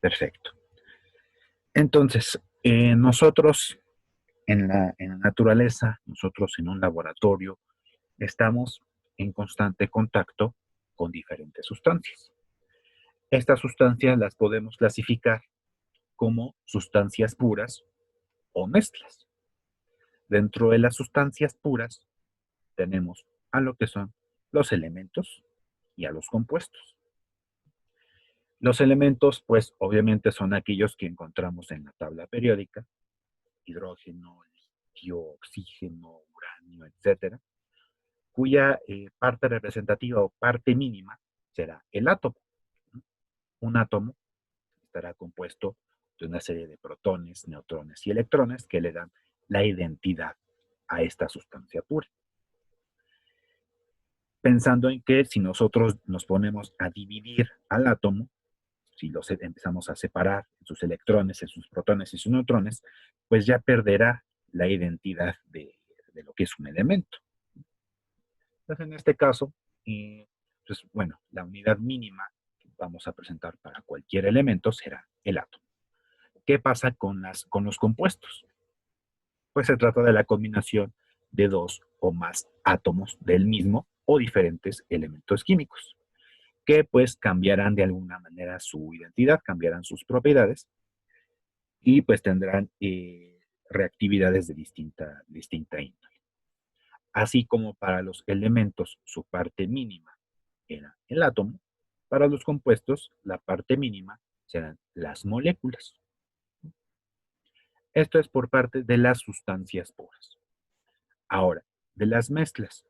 Perfecto. Entonces, nosotros en la naturaleza, nosotros en un laboratorio, estamos en constante contacto con diferentes sustancias. Estas sustancias las podemos clasificar como sustancias puras o mezclas. Dentro de las sustancias puras tenemos a lo que son los elementos y a los compuestos. Los elementos, pues obviamente son aquellos que encontramos en la tabla periódica: hidrógeno, litio, oxígeno, uranio, etcétera, cuya parte representativa o parte mínima será el átomo. Un átomo estará compuesto de una serie de protones, neutrones y electrones que le dan la identidad a esta sustancia pura. Pensando en que si nosotros nos ponemos a dividir al átomo, si los empezamos a separar en sus electrones, en sus protones y sus neutrones, pues ya perderá la identidad de lo que es un elemento. Entonces, en este caso, pues bueno, la unidad mínima que vamos a presentar para cualquier elemento será el átomo. ¿Qué pasa con los compuestos? Pues se trata de la combinación de dos o más átomos del mismo o diferentes elementos químicos, que pues cambiarán de alguna manera su identidad, cambiarán sus propiedades y pues tendrán reactividades de distinta índole. Así como para los elementos su parte mínima era el átomo, para los compuestos la parte mínima serán las moléculas. Esto es por parte de las sustancias puras. Ahora, de las mezclas.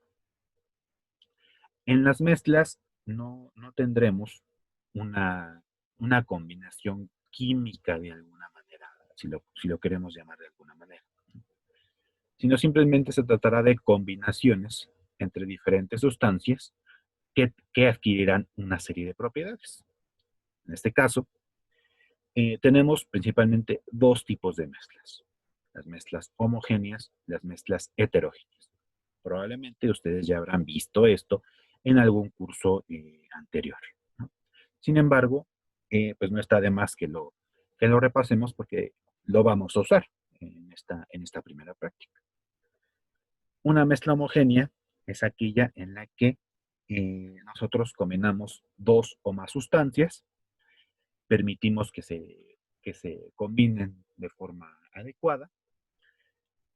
En las mezclas no tendremos una, una combinación química de alguna manera, si lo queremos llamar de alguna manera, sino simplemente se tratará de combinaciones entre diferentes sustancias que adquirirán una serie de propiedades. En este caso, tenemos principalmente dos tipos de mezclas: las mezclas homogéneas, las mezclas heterogéneas. Probablemente ustedes ya habrán visto esto en algún curso anterior, ¿no? Sin embargo, pues no está de más que lo repasemos porque lo vamos a usar en esta primera práctica. Una mezcla homogénea es aquella en la que nosotros combinamos dos o más sustancias, permitimos que se combinen de forma adecuada,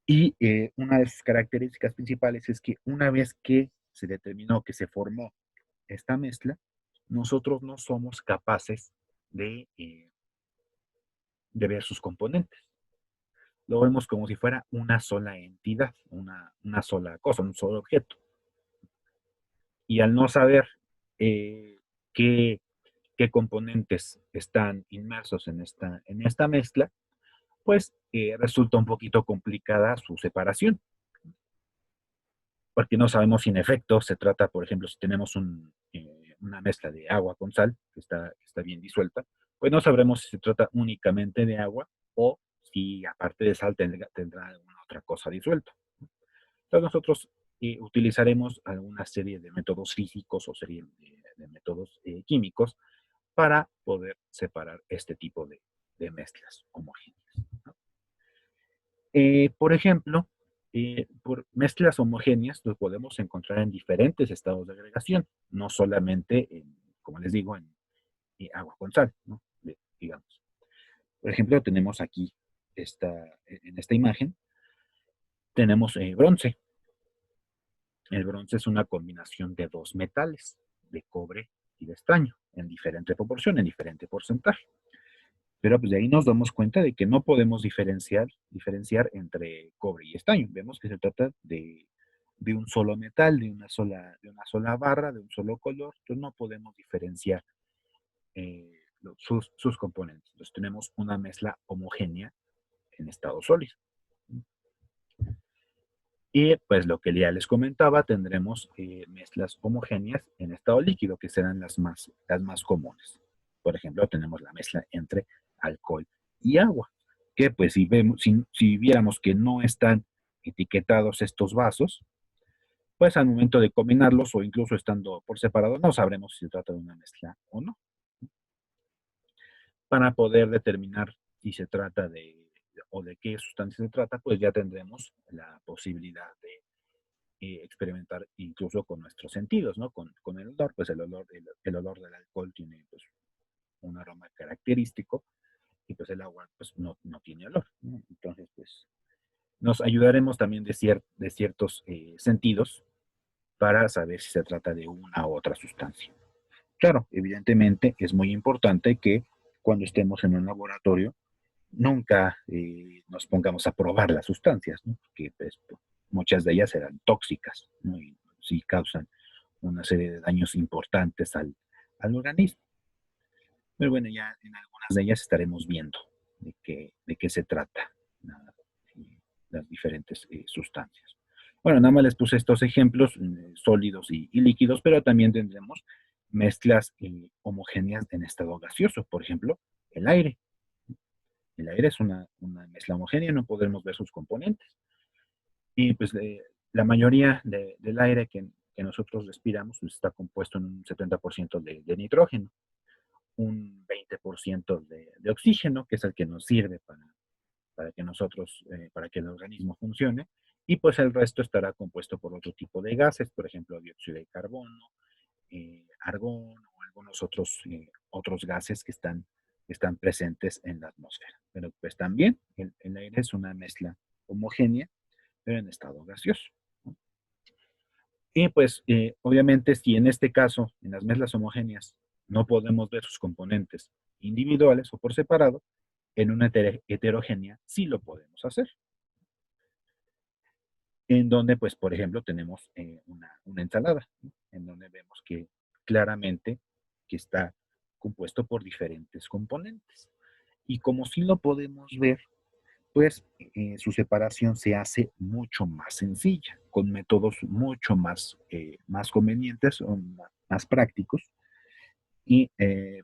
y una de sus características principales es que una vez que se determinó que se formó esta mezcla, nosotros no somos capaces de ver sus componentes. Lo vemos como si fuera una sola entidad, una sola cosa, un solo objeto. Y al no saber eh, qué, qué componentes están inmersos en esta mezcla, pues resulta un poquito complicada su separación, porque no sabemos si en efecto se trata, por ejemplo, si tenemos una mezcla de agua con sal, que está bien disuelta, pues no sabremos si se trata únicamente de agua o si aparte de sal tendrá alguna otra cosa disuelta. Entonces nosotros utilizaremos alguna serie de métodos físicos o serie de métodos químicos para poder separar este tipo de mezclas homogéneas, ¿no? Por ejemplo, por mezclas homogéneas lo podemos encontrar en diferentes estados de agregación, no solamente, como les digo, agua con sal, ¿no? Digamos. Por ejemplo, tenemos aquí, en esta imagen, tenemos bronce. El bronce es una combinación de dos metales, de cobre y de estaño, en diferente proporción, en diferente porcentaje. Pero pues de ahí nos damos cuenta de que no podemos diferenciar entre cobre y estaño. Vemos que se trata de un solo metal, de una sola barra, de un solo color. Entonces no podemos diferenciar sus componentes. Entonces tenemos una mezcla homogénea en estado sólido. Y pues lo que ya les comentaba, tendremos mezclas homogéneas en estado líquido, que serán las más comunes. Por ejemplo, tenemos la mezcla entre alcohol y agua, que pues si viéramos que no están etiquetados estos vasos, pues al momento de combinarlos o incluso estando por separado, no sabremos si se trata de una mezcla o no. para poder determinar si se trata o de qué sustancia se trata, pues ya tendremos la posibilidad de experimentar incluso con nuestros sentidos, ¿no? Con el olor, pues el olor del alcohol tiene pues, un aroma característico y pues el agua pues no tiene olor, ¿no? Entonces, pues nos ayudaremos también de ciertos sentidos para saber si se trata de una u otra sustancia. Claro, evidentemente es muy importante que cuando estemos en un laboratorio nunca nos pongamos a probar las sustancias, ¿no? Porque pues, muchas de ellas serán tóxicas, ¿no? Y sí causan una serie de daños importantes al organismo. Pero bueno, ya en algunas de ellas estaremos viendo de qué se trata las diferentes sustancias. Bueno, nada más les puse estos ejemplos sólidos y líquidos, pero también tendremos mezclas homogéneas en estado gaseoso. Por ejemplo, el aire. El aire es una mezcla homogénea, no podemos ver sus componentes. Y pues la mayoría del aire que nosotros respiramos pues, está compuesto en un 70% de nitrógeno, un 20% de oxígeno, que es el que nos sirve para que para que el organismo funcione, y pues el resto estará compuesto por otro tipo de gases, por ejemplo, dióxido de carbono, argón o algunos otros gases que están presentes en la atmósfera. Pero pues también el aire es una mezcla homogénea, pero en estado gaseoso. Y pues obviamente si en este caso, en las mezclas homogéneas, no podemos ver sus componentes individuales o por separado, en una heterogénea sí lo podemos hacer. En donde, pues, por ejemplo, tenemos una ensalada, ¿no? En donde vemos que claramente que está compuesto por diferentes componentes. Y como sí lo podemos ver, pues su separación se hace mucho más sencilla, con métodos mucho más convenientes o más prácticos, y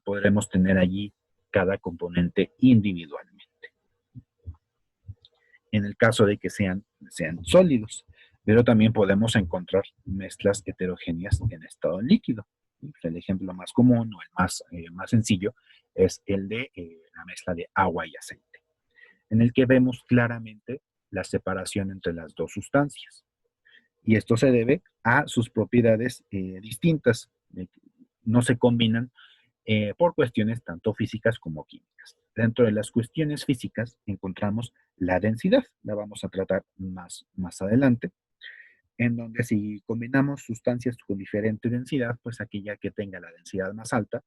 podremos tener allí cada componente individualmente. En el caso de que sean sólidos, pero también podemos encontrar mezclas heterogéneas en estado líquido. El ejemplo más común o el más sencillo es el de la mezcla de agua y aceite, en el que vemos claramente la separación entre las dos sustancias. Y esto se debe a sus propiedades distintas. No se combinan por cuestiones tanto físicas como químicas. Dentro de las cuestiones físicas encontramos la densidad, la vamos a tratar más adelante, en donde si combinamos sustancias con diferente densidad, pues aquella que tenga la densidad más alta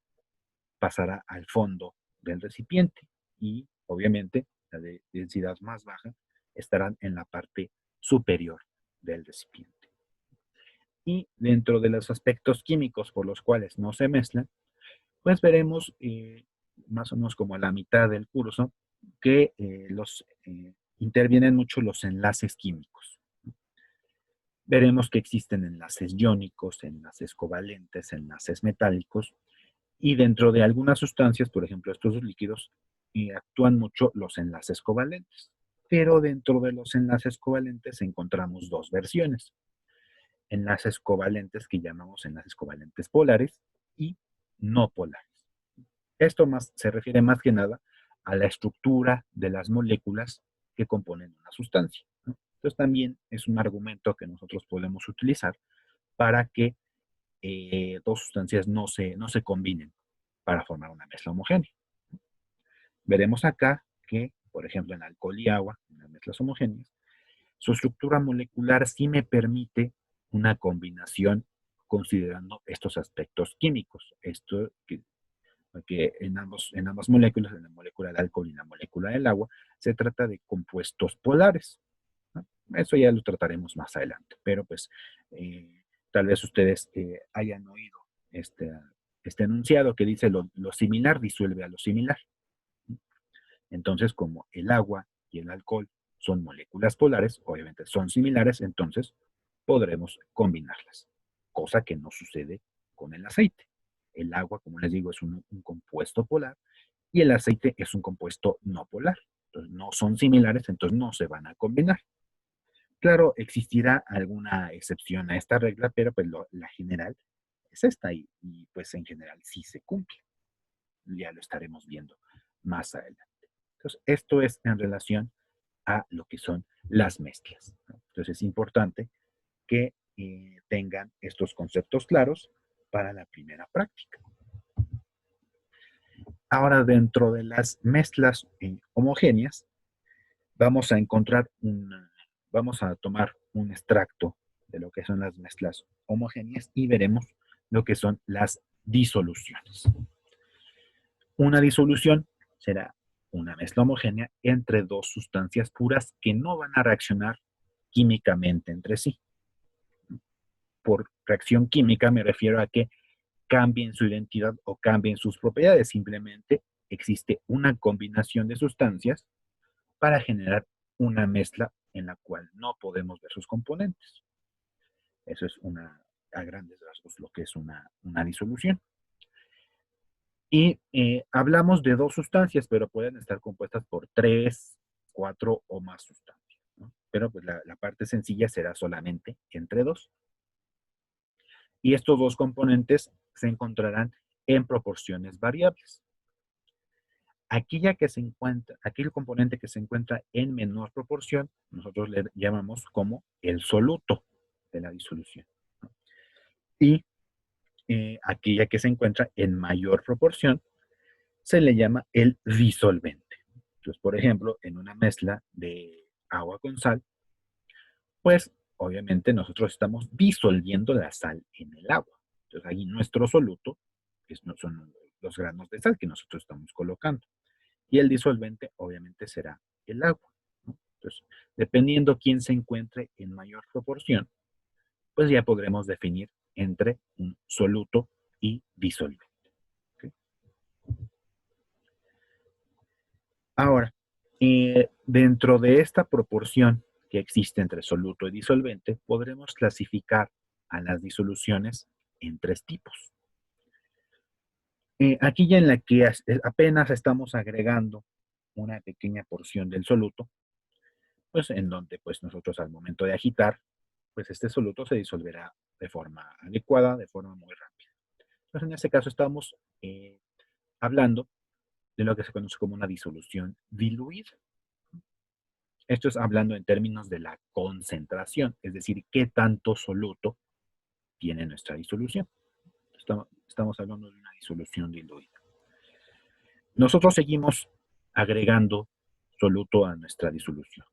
pasará al fondo del recipiente y obviamente la de densidad más baja estarán en la parte superior del recipiente. Y dentro de los aspectos químicos por los cuales no se mezclan, pues veremos más o menos como a la mitad del curso que intervienen mucho los enlaces químicos. Veremos que existen enlaces iónicos, enlaces covalentes, enlaces metálicos, y dentro de algunas sustancias, por ejemplo estos líquidos, actúan mucho los enlaces covalentes. Pero dentro de los enlaces covalentes encontramos dos versiones. Enlaces covalentes que llamamos enlaces covalentes polares y no polares. Esto se refiere más que nada a la estructura de las moléculas que componen una sustancia, ¿no? Entonces también es un argumento que nosotros podemos utilizar para que dos sustancias no se combinen para formar una mezcla homogénea. Veremos acá que, por ejemplo, en alcohol y agua, en las mezclas homogéneas, su estructura molecular sí me permite una combinación considerando estos aspectos químicos. Esto que en ambas moléculas, en la molécula del alcohol y en la molécula del agua, se trata de compuestos polares, ¿no? Eso ya lo trataremos más adelante, pero pues tal vez ustedes hayan oído este enunciado que dice lo similar disuelve a lo similar. Entonces, como el agua y el alcohol son moléculas polares, obviamente son similares, entonces podremos combinarlas, cosa que no sucede con el aceite. El agua, como les digo, es un compuesto polar y el aceite es un compuesto no polar. Entonces, no son similares, entonces no se van a combinar. Claro, existirá alguna excepción a esta regla, pero pues la general es esta y pues en general sí se cumple. Ya lo estaremos viendo más adelante. Entonces, esto es en relación a lo que son las mezclas, ¿no? Entonces, es importante que tengan estos conceptos claros para la primera práctica. Ahora, dentro de las mezclas homogéneas, vamos a vamos a tomar un extracto de lo que son las mezclas homogéneas y veremos lo que son las disoluciones. Una disolución será una mezcla homogénea entre dos sustancias puras que no van a reaccionar químicamente entre sí. Por reacción química me refiero a que cambien su identidad o cambien sus propiedades. Simplemente existe una combinación de sustancias para generar una mezcla en la cual no podemos ver sus componentes. Eso es a grandes rasgos lo que es una disolución. Y hablamos de dos sustancias, pero pueden estar compuestas por 3, 4 o más sustancias, ¿no? Pero pues la parte sencilla será solamente entre dos. Y estos dos componentes se encontrarán en proporciones variables. Aquel componente que se encuentra en menor proporción, nosotros le llamamos como el soluto de la disolución, ¿no? Y aquella que se encuentra en mayor proporción se le llama el disolvente. Entonces, por ejemplo, en una mezcla de agua con sal, pues obviamente nosotros estamos disolviendo la sal en el agua. Entonces, ahí nuestro soluto son los granos de sal que nosotros estamos colocando. Y el disolvente obviamente será el agua, ¿no? Entonces, dependiendo quién se encuentre en mayor proporción, pues ya podremos definir entre un soluto y disolvente. ¿Okay? Ahora, dentro de esta proporción que existe entre soluto y disolvente, podremos clasificar a las disoluciones en tres tipos. Aquí ya en la que apenas estamos agregando una pequeña porción del soluto, pues en donde pues nosotros al momento de agitar, pues este soluto se disolverá de forma adecuada, de forma muy rápida. Entonces en este caso estamos hablando de lo que se conoce como una disolución diluida. Esto es hablando en términos de la concentración, es decir, qué tanto soluto tiene nuestra disolución. Estamos hablando de una disolución diluida. Nosotros seguimos agregando soluto a nuestra disolución.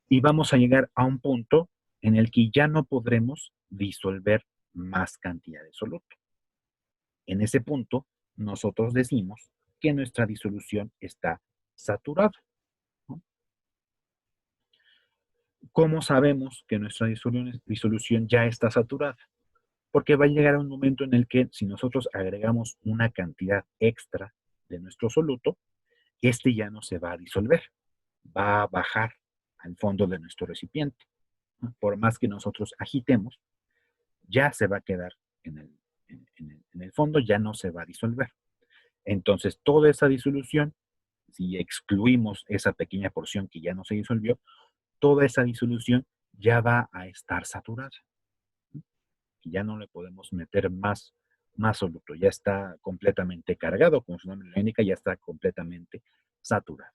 Y vamos a llegar a un punto en el que ya no podremos disolver más cantidad de soluto. En ese punto, nosotros decimos que nuestra disolución está saturada, ¿no? ¿Cómo sabemos que nuestra disolución ya está saturada? Porque va a llegar un momento en el que si nosotros agregamos una cantidad extra de nuestro soluto, este ya no se va a disolver, va a bajar al fondo de nuestro recipiente, ¿no? Por más que nosotros agitemos, ya se va a quedar en el fondo, ya no se va a disolver. Entonces, toda esa disolución, si excluimos esa pequeña porción que ya no se disolvió, toda esa disolución ya va a estar saturada. Y ya no le podemos meter más soluto, ya está completamente cargado, como su nombre lo indica, ya está completamente saturado.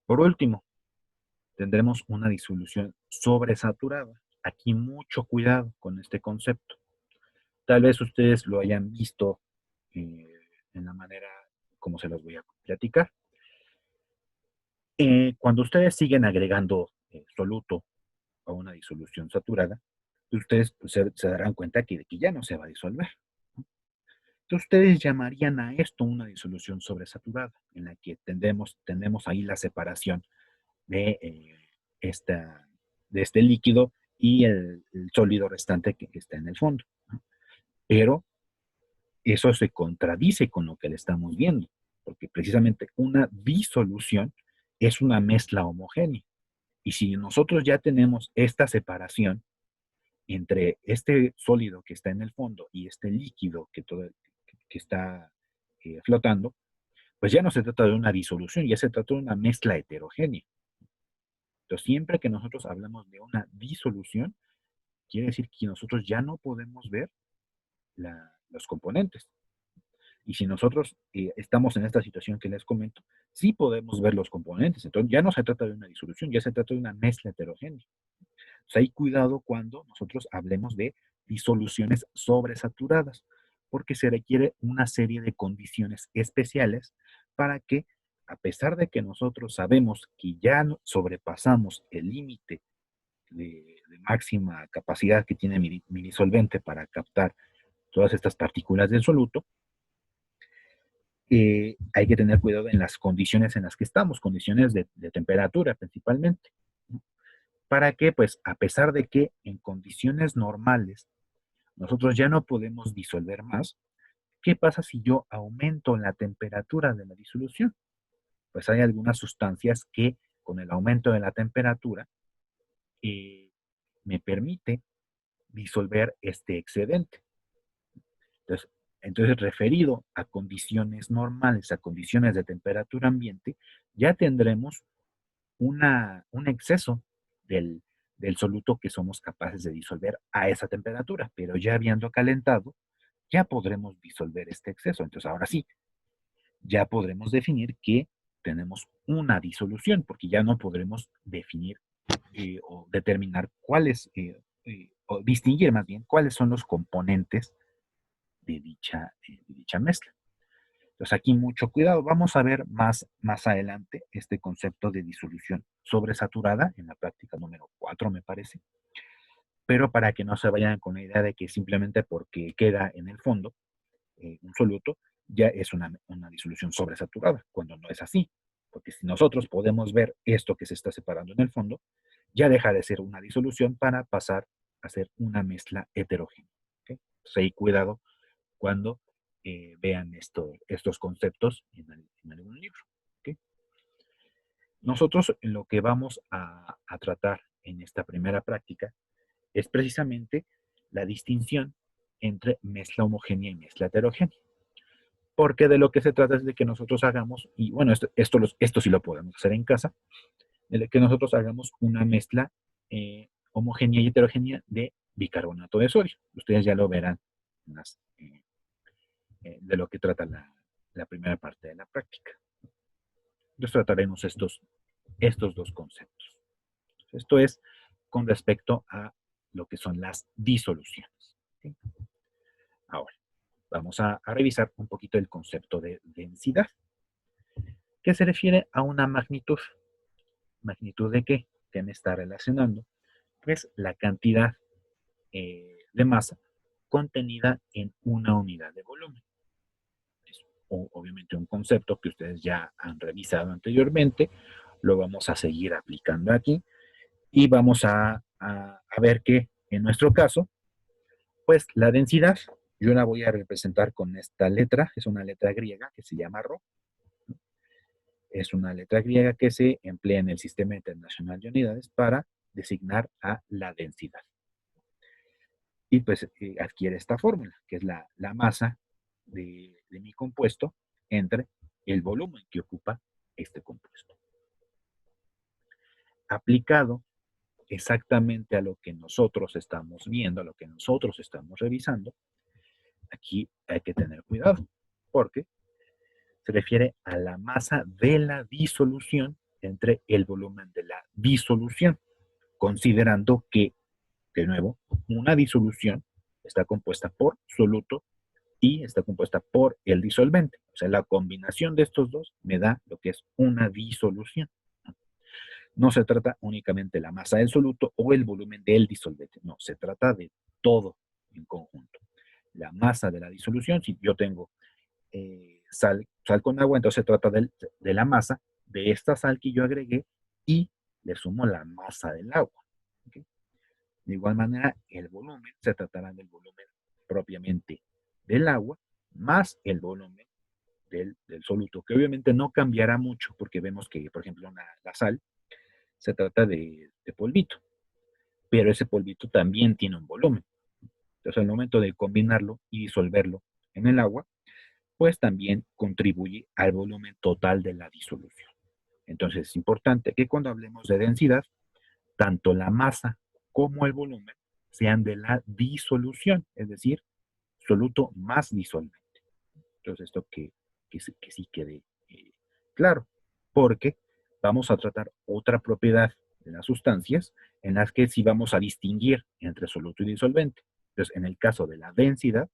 Por último, tendremos una disolución sobresaturada. Aquí mucho cuidado con este concepto. Tal vez ustedes lo hayan visto en la manera como se los voy a platicar. Cuando ustedes siguen agregando soluto a una disolución saturada, ustedes pues, se darán cuenta que ya no se va a disolver, ¿no? Entonces, ustedes llamarían a esto una disolución sobresaturada, en la que tenemos ahí la separación de, de este líquido y el sólido restante que está en el fondo, ¿no? Pero eso se contradice con lo que le estamos viendo, porque precisamente una disolución es una mezcla homogénea. Y si nosotros ya tenemos esta separación entre este sólido que está en el fondo y este líquido que está flotando, pues ya no se trata de una disolución, ya se trata de una mezcla heterogénea. Entonces, siempre que nosotros hablamos de una disolución, quiere decir que nosotros ya no podemos ver los componentes. Y si nosotros estamos en esta situación que les comento, sí podemos ver los componentes. Entonces ya no se trata de una disolución, ya se trata de una mezcla heterogénea. O sea, hay cuidado cuando nosotros hablemos de disoluciones sobresaturadas, porque se requiere una serie de condiciones especiales para que, a pesar de que nosotros sabemos que ya sobrepasamos el límite de máxima capacidad que tiene mi disolvente para captar todas estas partículas del soluto, hay que tener cuidado en las condiciones en las que estamos, condiciones de temperatura principalmente, ¿no? Para que, pues, a pesar de que en condiciones normales nosotros ya no podemos disolver más, ¿qué pasa si yo aumento la temperatura de la disolución? Pues hay algunas sustancias que con el aumento de la temperatura eh, me permite disolver este excedente. Entonces, referido a condiciones normales, a condiciones de temperatura ambiente, ya tendremos un exceso del soluto que somos capaces de disolver a esa temperatura, pero ya habiendo calentado, ya podremos disolver este exceso. Entonces, ahora sí, ya podremos definir que tenemos una disolución, porque ya no podremos definir o determinar cuáles, o distinguir más bien cuáles son los componentes de dicha mezcla. Entonces aquí mucho cuidado. Vamos a ver más adelante este concepto de disolución sobresaturada en la práctica número 4, me parece. Pero para que no se vayan con la idea de que simplemente porque queda en el fondo un soluto, ya es una disolución sobresaturada, cuando no es así. Porque si nosotros podemos ver esto que se está separando en el fondo, ya deja de ser una disolución para pasar a ser una mezcla heterogénea. ¿Okay? Entonces ahí cuidado cuando vean estos conceptos en algún libro. ¿Okay? Nosotros lo que vamos a tratar en esta primera práctica es precisamente la distinción entre mezcla homogénea y mezcla heterogénea. Porque de lo que se trata es de que nosotros hagamos, y bueno, esto sí lo podemos hacer en casa, de que nosotros hagamos una mezcla homogénea y heterogénea de bicarbonato de sodio. Ustedes ya lo verán en de lo que trata la primera parte de la práctica. Entonces trataremos estos dos conceptos. Esto es con respecto a lo que son las disoluciones. ¿Sí? Ahora, vamos a revisar un poquito el concepto de densidad, que se refiere a una magnitud. ¿Magnitud de qué? Que me está relacionando, pues, la cantidad de masa contenida en una unidad de volumen. Es obviamente un concepto que ustedes ya han revisado anteriormente, lo vamos a seguir aplicando aquí y vamos a ver que en nuestro caso, pues la densidad, yo la voy a representar con esta letra, es una letra griega que se llama Rho, es una letra griega que se emplea en el Sistema Internacional de Unidades para designar a la densidad. Y pues adquiere esta fórmula, que es la masa de mi compuesto entre el volumen que ocupa este compuesto. Aplicado exactamente a lo que nosotros estamos viendo, a lo que nosotros estamos revisando, aquí hay que tener cuidado, porque se refiere a la masa de la disolución entre el volumen de la disolución, considerando que, de nuevo, una disolución está compuesta por soluto y está compuesta por el disolvente. O sea, la combinación de estos dos me da lo que es una disolución. No se trata únicamente de la masa del soluto o el volumen del disolvente, no, se trata de todo en conjunto. La masa de la disolución, si yo tengo sal con agua, entonces se trata de la masa de esta sal que yo agregué y le sumo la masa del agua. ¿Okay? De igual manera, el volumen se tratará del volumen propiamente del agua más el volumen del soluto, que obviamente no cambiará mucho porque vemos que, por ejemplo, la sal se trata de polvito, pero ese polvito también tiene un volumen. Entonces, al momento de combinarlo y disolverlo en el agua, pues también contribuye al volumen total de la disolución. Entonces, es importante que cuando hablemos de densidad, tanto la masa como el volumen sean de la disolución, es decir, soluto más disolvente. Entonces, esto que sí quede claro, porque vamos a tratar otra propiedad de las sustancias en las que sí vamos a distinguir entre soluto y disolvente. Entonces, en el caso de la densidad,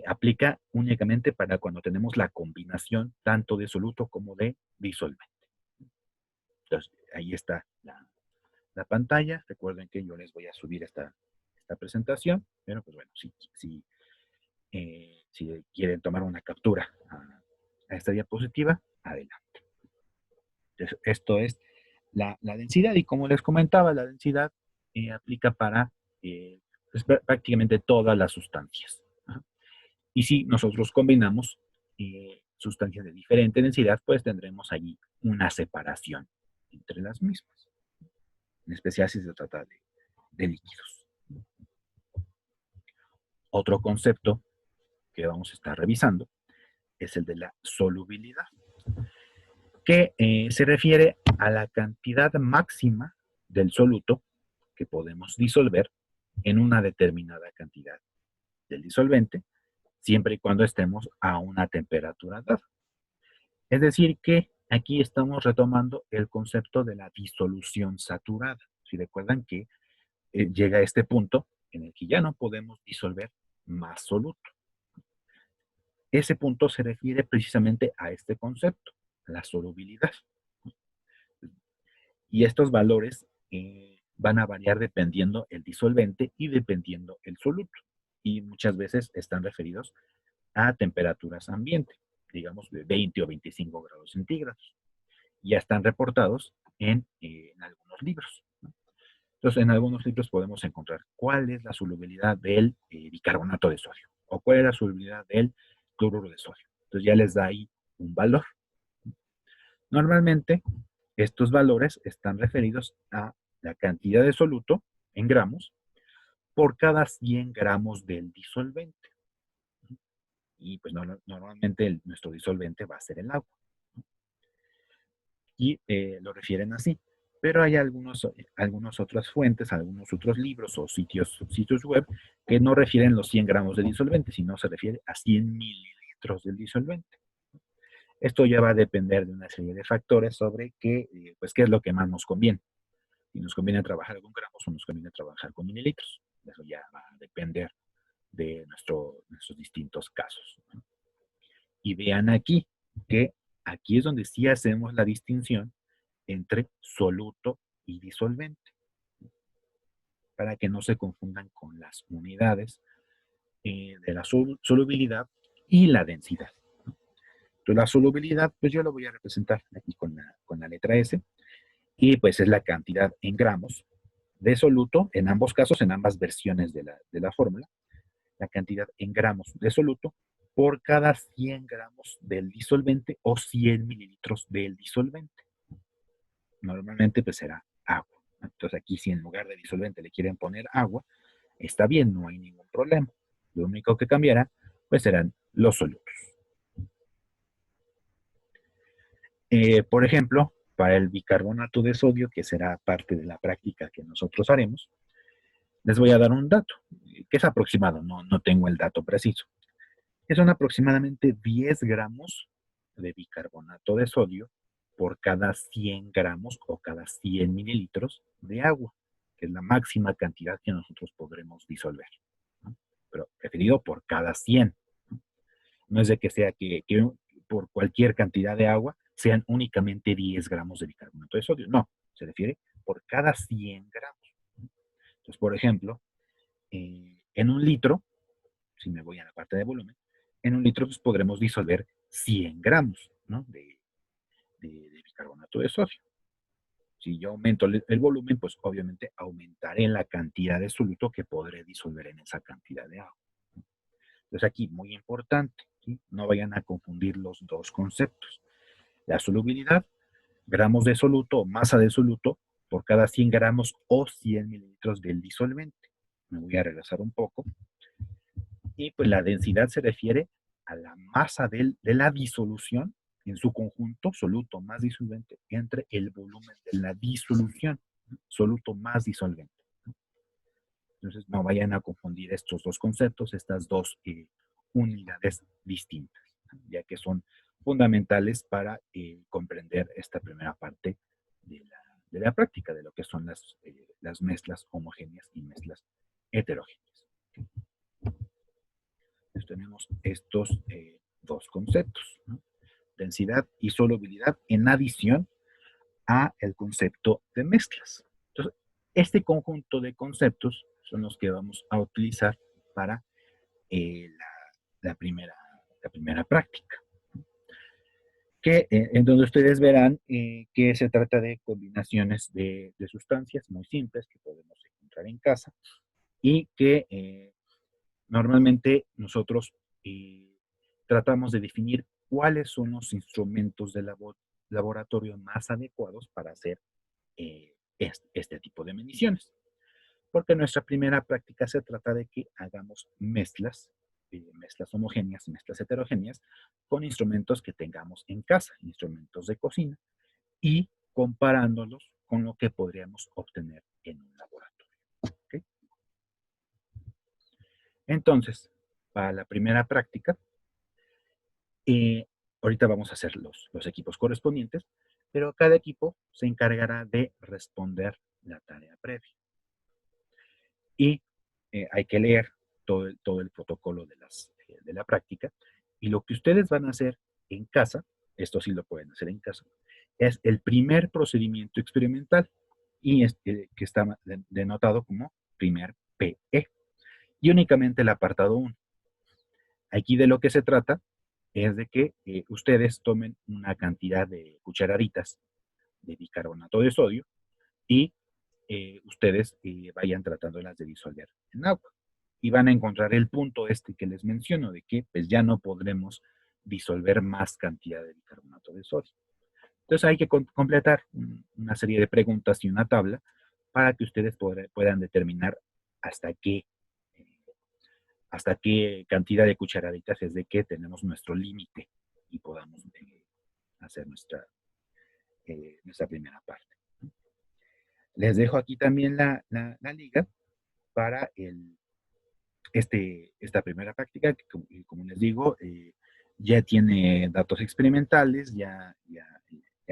aplica únicamente para cuando tenemos la combinación tanto de soluto como de disolvente. Entonces, ahí está la pantalla. Recuerden que yo les voy a subir esta presentación, pero pues bueno, si quieren tomar una captura a esta diapositiva, adelante. Entonces, esto es la densidad, y como les comentaba, la densidad aplica para pues, prácticamente todas las sustancias. ¿No? Y si nosotros combinamos sustancias de diferente densidad, pues tendremos allí una separación entre las mismas, en especial si se trata de líquidos. Otro concepto que vamos a estar revisando es el de la solubilidad, que se refiere a la cantidad máxima del soluto que podemos disolver en una determinada cantidad del disolvente, siempre y cuando estemos a una temperatura dada. Es decir, que aquí estamos retomando el concepto de la disolución saturada. Si recuerdan que llega a este punto en el que ya no podemos disolver más soluto. Ese punto se refiere precisamente a este concepto, la solubilidad. Y estos valores van a variar dependiendo el disolvente y dependiendo el soluto. Y muchas veces están referidos a temperaturas ambiente, digamos de 20 o 25 grados centígrados. Ya están reportados en algunos libros. ¿No? Entonces, en algunos libros podemos encontrar cuál es la solubilidad del bicarbonato de sodio o cuál es la solubilidad del cloruro de sodio. Entonces, ya les da ahí un valor. Normalmente, estos valores están referidos a la cantidad de soluto en gramos por cada 100 gramos del disolvente. Y pues normalmente nuestro disolvente va a ser el agua. Y lo refieren así. Pero hay algunas otras fuentes, algunos otros libros o sitios web que no refieren los 100 gramos de disolvente, sino se refiere a 100 mililitros del disolvente. Esto ya va a depender de una serie de factores sobre qué es lo que más nos conviene. Si nos conviene trabajar con gramos o nos conviene trabajar con mililitros. Eso ya va a depender de nuestros distintos casos. ¿No? Y vean aquí que aquí es donde sí hacemos la distinción entre soluto y disolvente, para que no se confundan con las unidades de la solubilidad y la densidad. ¿No? Entonces, la solubilidad, pues yo lo voy a representar aquí con la letra S, y pues es la cantidad en gramos de soluto, en ambos casos, en ambas versiones de la fórmula, la cantidad en gramos de soluto por cada 100 gramos del disolvente o 100 mililitros del disolvente. Normalmente pues será agua. Entonces aquí si en lugar de disolvente le quieren poner agua, está bien, no hay ningún problema. Lo único que cambiará pues serán los solutos. Por ejemplo, para el bicarbonato de sodio, que será parte de la práctica que nosotros haremos, les voy a dar un dato, que es aproximado, no tengo el dato preciso. Son aproximadamente 10 gramos de bicarbonato de sodio por cada 100 gramos o cada 100 mililitros de agua, que es la máxima cantidad que nosotros podremos disolver. ¿No? Pero referido por cada 100. No es de que sea que por cualquier cantidad de agua sean únicamente 10 gramos de bicarbonato de sodio. No, se refiere por cada 100 gramos. Entonces, por ejemplo, en un litro, si me voy a la parte de volumen, en un litro pues, podremos disolver 100 gramos, ¿no? de bicarbonato de sodio. Si yo aumento el volumen, pues obviamente aumentaré la cantidad de soluto que podré disolver en esa cantidad de agua. Entonces aquí, muy importante, ¿sí? No vayan a confundir los dos conceptos. La solubilidad, gramos de soluto o masa de soluto por cada 100 gramos o 100 mililitros del disolvente. Me voy a regresar un poco. Y pues la densidad se refiere a la masa de la disolución en su conjunto, soluto más disolvente, entre el volumen de la disolución, soluto más disolvente. Entonces, no vayan a confundir estos dos conceptos, estas dos unidades distintas, ya que son fundamentales para comprender esta primera parte de la práctica, de lo que son las mezclas homogéneas y mezclas heterogéneas. Entonces tenemos estos dos conceptos, ¿no? Densidad y solubilidad en adición a el concepto de mezclas. Entonces, este conjunto de conceptos son los que vamos a utilizar para eh, la, la, primera, la primera práctica, en donde ustedes verán que se trata de combinaciones de sustancias muy simples que podemos encontrar en casa y que normalmente nosotros tratamos de definir cuáles son los instrumentos de laboratorio más adecuados para hacer este tipo de mediciones. Porque nuestra primera práctica se trata de que hagamos mezclas, mezclas homogéneas, mezclas heterogéneas, con instrumentos que tengamos en casa, instrumentos de cocina, y comparándolos con lo que podríamos obtener en un laboratorio. ¿Okay? Entonces, para la primera práctica, ahorita vamos a hacer los equipos correspondientes, pero cada equipo se encargará de responder la tarea previa. Y hay que leer todo el protocolo de la práctica. Y lo que ustedes van a hacer en casa, esto sí lo pueden hacer en casa, es el primer procedimiento experimental y que está denotado como primer PE. Y únicamente el apartado 1. Aquí de lo que se trata es de que ustedes tomen una cantidad de cucharaditas de bicarbonato de sodio y ustedes vayan tratándolas de disolver en agua. Y van a encontrar el punto que les menciono, de que pues ya no podremos disolver más cantidad de bicarbonato de sodio. Entonces hay que completar una serie de preguntas y una tabla para que ustedes puedan determinar hasta qué, hasta qué cantidad de cucharaditas es de que tenemos nuestro límite y podamos hacer nuestra primera parte. Les dejo aquí también la liga para esta primera práctica, que como les digo, ya tiene datos experimentales, ya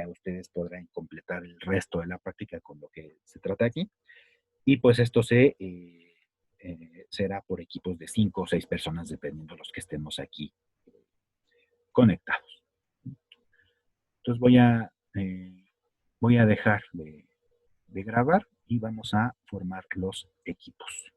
ustedes podrán completar el resto de la práctica con lo que se trata aquí. Y pues esto será por equipos de 5 o 6 personas, dependiendo de los que estemos aquí conectados. Entonces voy a dejar de grabar y vamos a formar los equipos.